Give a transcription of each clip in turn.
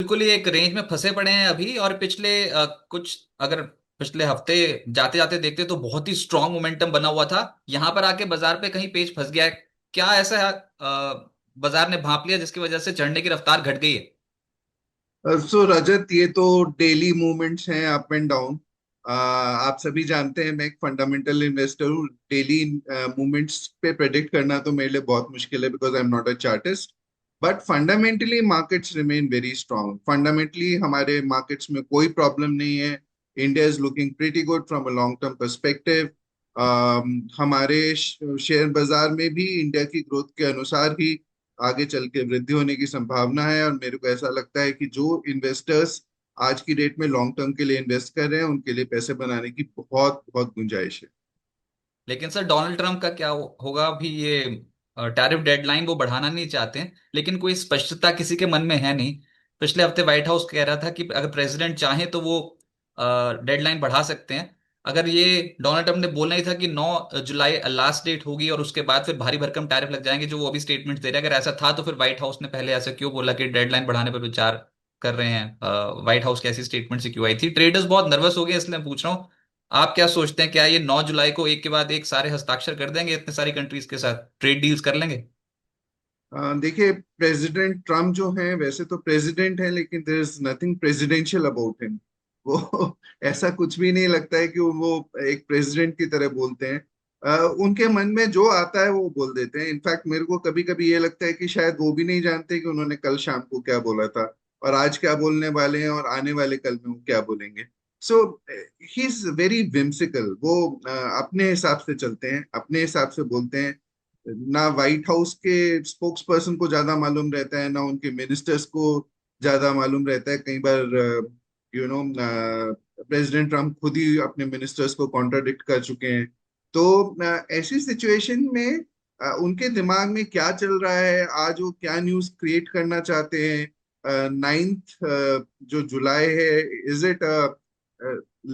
बिल्कुल ही एक रेंज में फंसे पड़े हैं अभी। और पिछले कुछ अगर पिछले हफ्ते जाते जाते देखते तो बहुत ही स्ट्रांग मोमेंटम बना हुआ था। यहाँ पर आके बाजार पे कहीं पेच फंस गया है। क्या ऐसा बाजार ने भांप लिया जिसकी वजह से चढ़ने की रफ्तार घट गई है? सो रजत, ये तो डेली मूवमेंट्स हैं, अप एंड डाउन। आप सभी जानते हैं मैं एक फंडामेंटल इन्वेस्टर हूँ। डेली मूवमेंट्स पे प्रेडिक्ट करना तो मेरे लिए बहुत मुश्किल है, because I am not a chartist. But fundamentally markets remain very strong. Fundamentally हमारे मार्केट्स में कोई प्रॉब्लम नहीं है। India is looking pretty good from a long term perspective. हमारे शेयर बाजार में भी इंडिया की ग्रोथ के अनुसार ही आगे चल के वृद्धि होने की संभावना है। और मेरे को ऐसा लगता है कि जो इन्वेस्टर्स आज की डेट में लॉन्ग टर्म के लिए इन्वेस्ट कर रहे हैं, उनके लिए पैसे बनाने की बहुत बहुत गुंजाइश है। लेकिन सर डोनाल्ड ट्रंप का क्या होगा अभी? ये टैरिफ डेडलाइन वो बढ़ाना नहीं चाहते हैं, लेकिन कोई स्पष्टता किसी के मन में है नहीं। पिछले हफ्ते व्हाइट हाउस कह रहा था कि अगर प्रेसिडेंट चाहे तो वो डेडलाइन बढ़ा सकते हैं। अगर ये डोनाल्ड ट्रंप ने बोलना ही था कि 9 जुलाई लास्ट डेट होगी और उसके बाद फिर भारी भरकम टैरिफ लग जाएंगे, जो वो अभी स्टेटमेंट दे रहे हैं, अगर ऐसा था तो फिर व्हाइट हाउस ने पहले ऐसा क्यों बोला कि डेडलाइन बढ़ाने पर विचार कर रहे हैं? व्हाइट हाउस की ऐसी स्टेटमेंट से क्यों आई थी? ट्रेडर्स बहुत नर्वस हो गए, इसलिए मैं पूछ रहा हूँ। आप क्या सोचते हैं, क्या ये 9 जुलाई को एक के बाद एक सारे हस्ताक्षर कर देंगे, इतने सारी कंट्रीज के साथ ट्रेड डील्स कर लेंगे? देखिए, प्रेसिडेंट ट्रम्प जो हैं वैसे तो प्रेसिडेंट हैं, लेकिन there is nothing presidential about him. वो ऐसा कुछ भी नहीं लगता है कि वो एक प्रेसिडेंट की तरह बोलते हैं। उनके मन में जो आता है वो बोल देते हैं। इनफैक्ट मेरे को कभी कभी ये लगता है कि शायद वो भी नहीं जानते कि उन्होंने कल शाम को क्या बोला था, और आज क्या बोलने वाले हैं, और आने वाले कल में वो क्या बोलेंगे। सो ही इज वेरी विम्सिकल। वो अपने हिसाब से चलते हैं, अपने हिसाब से बोलते हैं। ना व्हाइट हाउस के स्पोक्स पर्सन को ज्यादा मालूम रहता है, ना उनके मिनिस्टर्स को ज्यादा मालूम रहता है। कई बार यू नो प्रेसिडेंट ट्रम्प खुद ही अपने मिनिस्टर्स को कॉन्ट्राडिक्ट कर चुके हैं। तो ऐसी सिचुएशन में उनके दिमाग में क्या चल रहा है, आज वो क्या न्यूज़ क्रिएट करना चाहते हैं। 9 जो जुलाई है, is it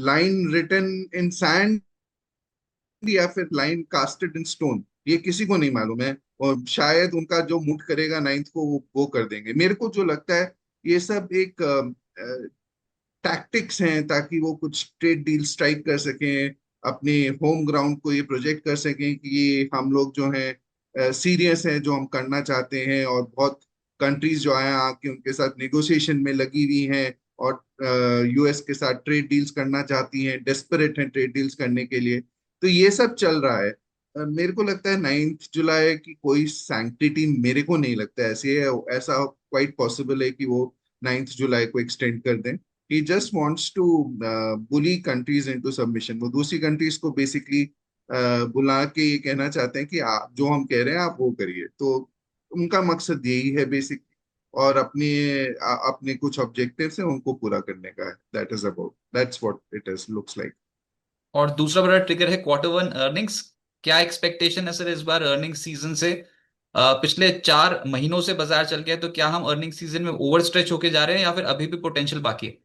line written in sand या फिर लाइन कास्टेड इन स्टोन? ये किसी को नहीं मालूम है। और शायद उनका जो मूड करेगा 9 को वो कर देंगे। मेरे को जो लगता है ये सब एक टैक्टिक्स हैं, ताकि वो कुछ ट्रेड डील स्ट्राइक कर सकें, अपने होम ग्राउंड को ये प्रोजेक्ट कर सकें कि ये हम लोग जो हैं सीरियस हैं, जो हम करना चाहते हैं। और बहुत कंट्रीज जो आए आके उनके साथ नेगोशिएशन में लगी हुई हैं, और यूएस के साथ ट्रेड डील्स करना चाहती हैं, डेस्परेट हैं ट्रेड डील्स करने के लिए। तो ये सब चल रहा है। मेरे को लगता है 9 जुलाई की कोई सैंक्टिटी मेरे को नहीं लगता है ऐसी है। ऐसा क्वाइट पॉसिबल है कि वो 9 जुलाई को एक्सटेंड कर दें। he just wants to bully countries into submission। वो दूसरी कंट्रीज को बेसिकली बुला के ये कहना चाहते हैं कि आप जो हम कह रहे हैं आप वो करिए। तो उनका मकसद यही है बेसिकली। और अपने कुछ ऑब्जेक्टिव्स हैं उनको पूरा करने का है। That's what it is looks like. और दूसरा बड़ा ट्रिगर है क्वार्टर वन अर्निंग्स। क्या एक्सपेक्टेशन है सर इस बार अर्निंग सीजन से? पिछले 4 महीनों से बाजार चल गया, तो क्या हम अर्निंग सीजन में ओवर स्ट्रेच होके जा रहे हैं या फिर अभी भी पोटेंशियल बाकी है?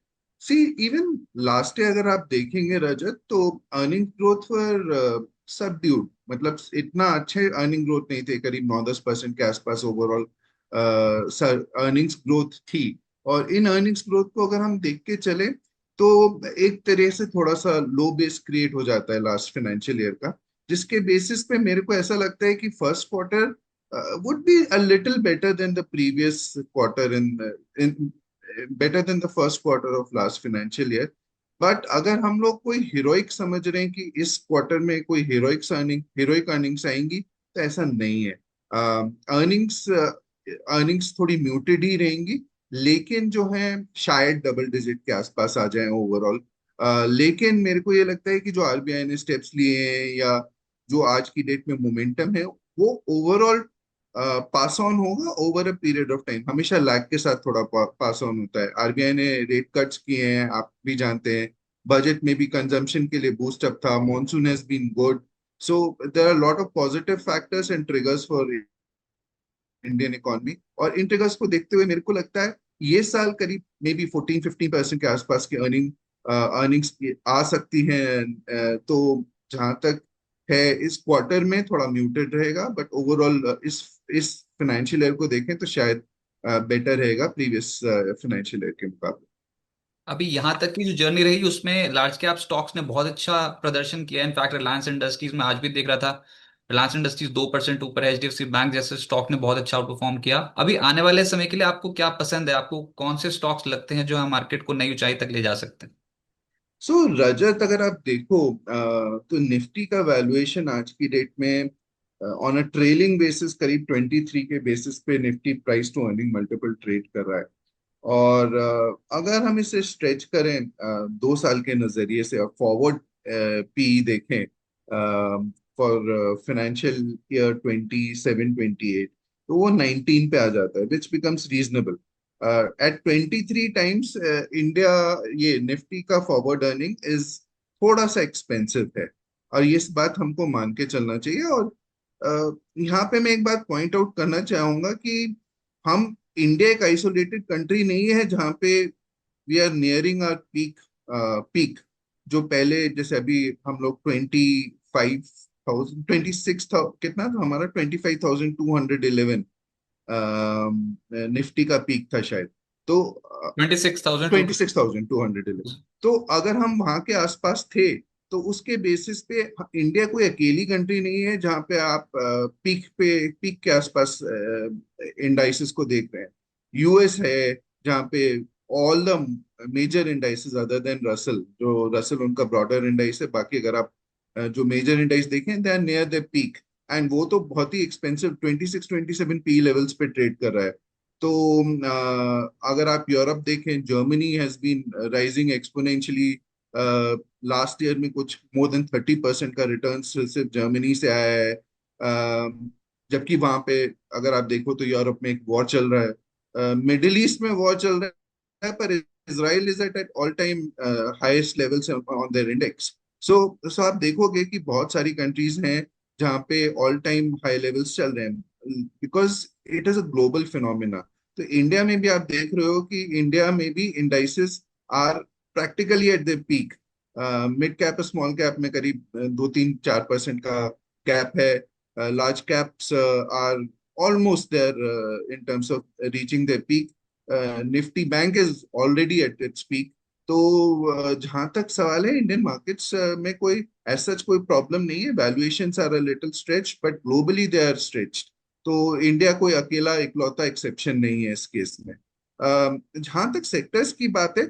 सी, इवन लास्ट ईयर अगर आप देखेंगे रजत, तो अर्निंग ग्रोथ पर सबड्यूड, मतलब इतना अच्छे अर्निंग ग्रोथ नहीं थे। करीब 9-10% के आसपास ओवरऑल सर अर्निंग्स ग्रोथ थी। और इन अर्निंग्स ग्रोथ को अगर हम देख के चले, तो एक तरह से थोड़ा सा लो बेस क्रिएट हो जाता है लास्ट फाइनेंशियल ईयर का। जिसके बेसिस पे मेरे को ऐसा लगता है कि first quarter would be a little better than the previous quarter in better than the first quarter of last financial year। But अगर हम लोग कोई हीरोइक समझ रहे हैं कि इस क्वार्टर में कोई हीरोइक अर्निंग्स आएंगी, तो ऐसा नहीं है। अर्निंग्स अर्निंग्स थोड़ी म्यूटेड ही रहेंगी, लेकिन जो है शायद डबल डिजिट के आसपास आ जाए ओवरऑल। लेकिन मेरे को ये लगता है कि जो आरबीआई ने स्टेप्स लिए हैं, या जो आज की डेट में मोमेंटम है, वो ओवरऑल पास ऑन होगा over a period of time. हमेशा लैग के साथ थोड़ा पास ऑन होता है। आरबीआई ने रेट कट्स किए हैं, आप भी जानते हैं। बजट में भी कंजम्पशन के लिए बूस्ट अप था, monsoon has been good. So there are lot of positive factors and triggers for Indian economy. और इन ट्रिगर्स को देखते हुए मेरे को लगता है ये साल करीब मे बी 14-15% के आसपास की अर्निंग्स आ सकती हैं। तो जहां तक है, इस क्वार्टर में थोड़ा म्यूटेड रहेगा, बट ओवरऑल इस फाइनेंशियल ईयर को देखें तो शायद बेटर रहेगा प्रीवियस फाइनेंशियल ईयर के मुकाबले। अभी यहाँ तक की जो जर्नी रही उसमें लार्ज कैप स्टॉक्स ने बहुत अच्छा प्रदर्शन किया। इनफैक्ट रिलायंस इंडस्ट्रीज में आज भी देख रहा था, रिलायंस इंडस्ट्रीज 2% ऊपर है, एचडीएफसी बैंक जैसे स्टॉक ने बहुत अच्छा परफॉर्म किया। अभी आने वाले समय के लिए आपको क्या पसंद है, आपको कौन से स्टॉक्स लगते हैं जो हम मार्केट को नई ऊंचाई तक ले जा सकते हैं? सो रजत, अगर आप देखो तो निफ्टी का वैल्यूएशन आज की डेट में ऑन अ ट्रेलिंग बेसिस करीब 23 के बेसिस पे Nifty price to earning multiple trade कर रहा है। और अगर हम इसे स्ट्रेच करें 2 साल के नजरिए से और फॉरवर्ड पी देखें फॉर फाइनेंशियल ईयर 27-28, तो वो 19 पे आ जाता है, which becomes reasonable. At 23 times India, ये निफ्टी का फॉरवर्ड अर्निंग इज थोड़ा सा एक्सपेंसिव है, और ये इस बात हमको मान के चलना चाहिए। और यहाँ पे मैं एक बात पॉइंट आउट करना चाहूंगा कि हम, इंडिया एक आइसोलेटेड कंट्री नहीं है जहाँ पे we are nearing our peak. जो पहले जैसे अभी हम लोग 25,000, 26 था, कितना था हमारा, 25,211 निफ्टी का पीक था शायद। तो 26,200। 26,211। तो अगर हम वहां के आसपास थे, तो उसके बेसिस पे इंडिया कोई अकेली कंट्री नहीं है जहाँ पे आप पीक के आसपास इंडाइसेस को देख रहे हैं। यूएस है जहाँ पे all the major indices other than Russell, जो रसल उनका ब्रॉडर इंडाइस है, बाकी अगर आप जो मेजर इंडाइस देखें they are near the peak. And वो तो बहुत ही एक्सपेंसिव 26-27 पी लेवल्स पे ट्रेड कर रहा है। तो अगर आप यूरोप देखें, Germany has been rising exponentially. Last year में कुछ मोर देन 30% का रिटर्न सिर्फ जर्मनी से आया है। जबकि वहां पे अगर आप देखो तो यूरोप में एक वॉर चल रहा है, मिडिल ईस्ट में वॉर चल रहा है, पर Israel is at all time highest levels on their index. So आप देखोगे कि बहुत सारी कंट्रीज हैं जहाँ पे ऑल टाइम हाई लेवल्स चल रहे हैं, because it is a global phenomena. तो इंडिया में भी आप देख रहे हो कि इंडिया में भी indices are practically at the peak. Mid cap और स्मॉल कैप में करीब 2-3-4% का गैप है। Large caps are almost there in terms of reaching the peak. Nifty bank is already at its peak. तो जहां तक सवाल है, इंडियन मार्केट्स में कोई एज सच कोई प्रॉब्लम नहीं है। Valuations are a little stretch, but globally they are stretched. तो इंडिया कोई अकेला इकलौता एक्सेप्शन नहीं है इस केस में। जहां तक सेक्टर्स की बात है,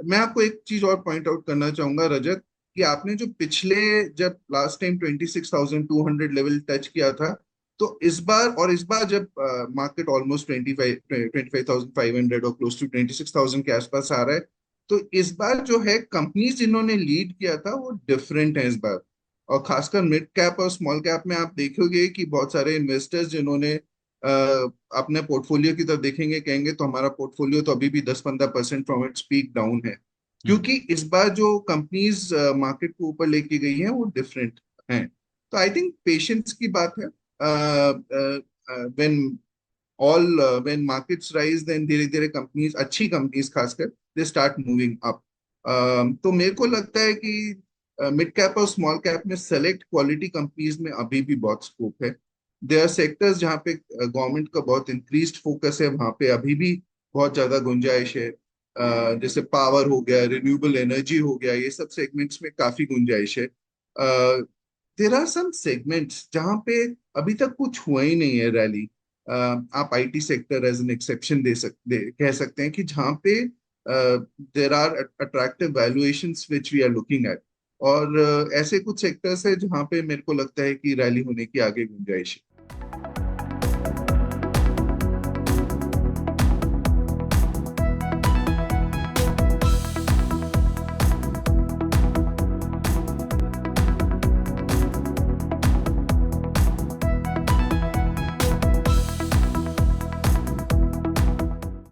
मैं आपको एक चीज और पॉइंट आउट करना चाहूंगा रजत, कि आपने जो पिछले, जब लास्ट टाइम 26,200 लेवल टच किया था, तो इस बार जब मार्केट ऑलमोस्ट 25,500 और क्लोज टू 26,000 के आसपास आ रहा है, तो इस बार जो है कंपनीज जिन्होंने लीड किया था वो डिफरेंट है इस बार। और खासकर मिड कैप और स्मॉल कैप में आप देखोगे कि बहुत सारे इन्वेस्टर्स जिन्होंने अपने पोर्टफोलियो की तरफ देखेंगे, कहेंगे तो हमारा पोर्टफोलियो तो अभी भी 10-15% फ्रॉम इट्स पीक डाउन है। हम्म। क्योंकि इस बार जो कंपनीज मार्केट को ऊपर लेके गई हैं वो डिफरेंट हैं। तो आई थिंक पेशेंस की बात है। When all when markets rise, then धीरे धीरे कंपनीज, अच्छी कंपनीज खासकर, दे स्टार्ट मूविंग अप। तो मेरे को लगता है कि मिड कैप और स्मॉल कैप में सेलेक्ट क्वालिटी कंपनीज में अभी भी बहुत स्कोप है। देयर आर सेक्टर्स जहाँ पे गवर्नमेंट का बहुत इंक्रीज्ड फोकस है, वहाँ पे अभी भी बहुत ज्यादा गुंजाइश है। जैसे पावर हो गया, रिन्यूएबल एनर्जी हो गया, ये सब सेगमेंट्स में काफी गुंजाइश है। देर आर सम सेगमेंट्स जहाँ पे अभी तक कुछ हुआ ही नहीं है रैली। आप IT sector as an exception कह सकते हैं कि जहाँ पे there are attractive valuations which we are looking at. और ऐसे कुछ सेक्टर्स है जहाँ पे मेरे को लगता है कि रैली होने की आगे गुंजाइश है।